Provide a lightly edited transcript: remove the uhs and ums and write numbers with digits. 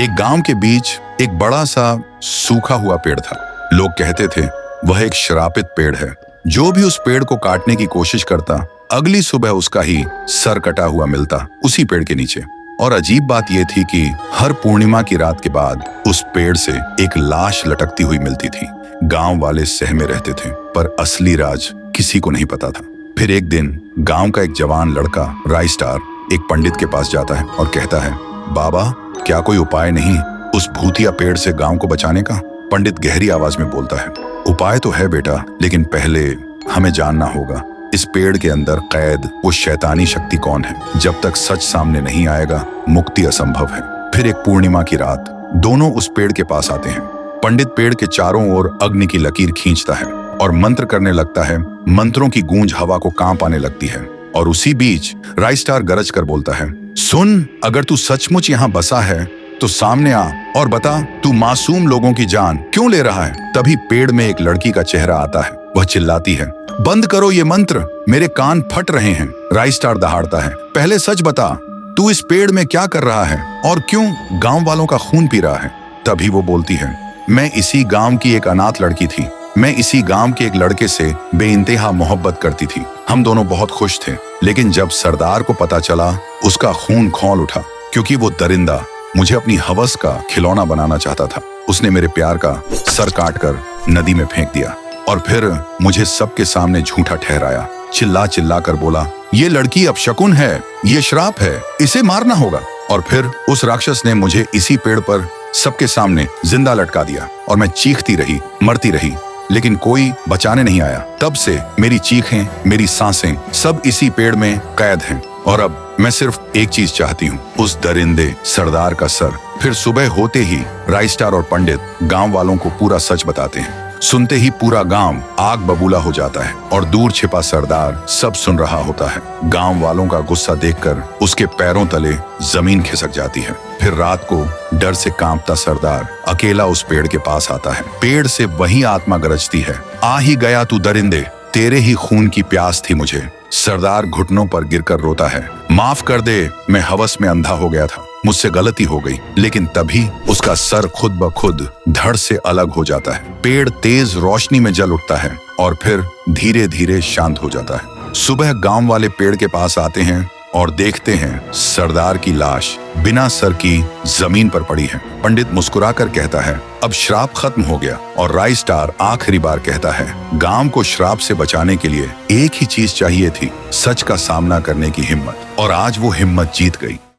एक गांव के बीच एक बड़ा सा सूखा हुआ पेड़ था। लोग कहते थे वह एक श्रापित पेड़ है। जो भी उस पेड़ को काटने की कोशिश करता, अगली सुबह उसका ही सर कटा हुआ मिलता उसी पेड़ के नीचे। और अजीब बात यह थी कि हर पूर्णिमा की रात के बाद उस पेड़ से एक लाश लटकती हुई मिलती थी। गांव वाले सहमे रहते थे, पर असली राज किसी को नहीं पता था। फिर एक दिन गांव का एक जवान लड़का राइस्टार एक पंडित के पास जाता है और कहता है, बाबा, क्या कोई उपाय नहीं उस भूतिया पेड़ से गांव को बचाने का? पंडित गहरी आवाज में बोलता है, उपाय तो है बेटा, लेकिन पहले हमें जानना होगा इस पेड़ के अंदर कैद वो शैतानी शक्ति कौन है। जब तक सच सामने नहीं आएगा, मुक्ति असंभव है। फिर एक पूर्णिमा की रात दोनों उस पेड़ के पास आते हैं। पंडित पेड़ के चारों ओर अग्नि की लकीर खींचता है और मंत्र करने लगता है। मंत्रों की गूंज हवा को कांप आने लगती है। और उसी बीच राइस्टार गरज कर बोलता है, सुन, अगर तू सचमुच यहाँ बसा है तो सामने आ और बता, तू मासूम लोगों की जान क्यों ले रहा है। तभी पेड़ में एक लड़की का चेहरा आता है। वह चिल्लाती है, बंद करो ये मंत्र, मेरे कान फट रहे हैं। राइस्टार दहाड़ता है, पहले सच बता, तू इस पेड़ में क्या कर रहा है और क्यों गांव वालों का खून पी रहा है। तभी वो बोलती है, मैं इसी गांव की एक अनाथ लड़की थी। मैं इसी गांव के एक लड़के से बेइंतहा मोहब्बत करती थी। हम दोनों बहुत खुश थे, लेकिन जब सरदार को पता चला, उसका खून खौल उठा, क्योंकि वो दरिंदा मुझे अपनी हवस का खिलौना बनाना चाहता था। उसने मेरे प्यार का सर काटकर नदी में फेंक दिया और फिर मुझे सबके सामने झूठा ठहराया। चिल्ला चिल्ला कर बोला, ये लड़की अपशकुन है, ये श्राप है, इसे मारना होगा। और फिर उस राक्षस ने मुझे इसी पेड़ पर सबके सामने जिंदा लटका दिया और मैं चीखती रही, मरती रही, लेकिन कोई बचाने नहीं आया। तब से मेरी चीखें, मेरी सांसें सब इसी पेड़ में कैद हैं। और अब मैं सिर्फ एक चीज चाहती हूँ, उस दरिंदे सरदार का सर। फिर सुबह होते ही राइस्टार और पंडित गांव वालों को पूरा सच बताते हैं। सुनते ही पूरा गांव आग बबूला हो जाता है और दूर छिपा सरदार सब सुन रहा होता है। गांव वालों का गुस्सा देखकर उसके पैरों तले जमीन खिसक जाती है। फिर रात को डर से कांपता सरदार अकेला उस पेड़ के पास आता है। पेड़ से वही आत्मा गरजती है, आ ही गया तू दरिंदे, तेरे ही खून की प्यास थी मुझे। सरदार घुटनों पर गिरकर रोता है, माफ कर दे, मैं हवस में अंधा हो गया था, मुझसे गलती हो गई। लेकिन तभी उसका सर खुद ब खुद धड़ से अलग हो जाता है। पेड़ तेज रोशनी में जल उठता है और फिर धीरे धीरे शांत हो जाता है। सुबह गांव वाले पेड़ के पास आते हैं और देखते हैं सरदार की लाश बिना सर की जमीन पर पड़ी है। पंडित मुस्कुराकर कहता है, अब श्राप खत्म हो गया। और राइस्टार आखिरी बार कहता है, गांव को श्राप से बचाने के लिए एक ही चीज चाहिए थी, सच का सामना करने की हिम्मत। और आज वो हिम्मत जीत गई।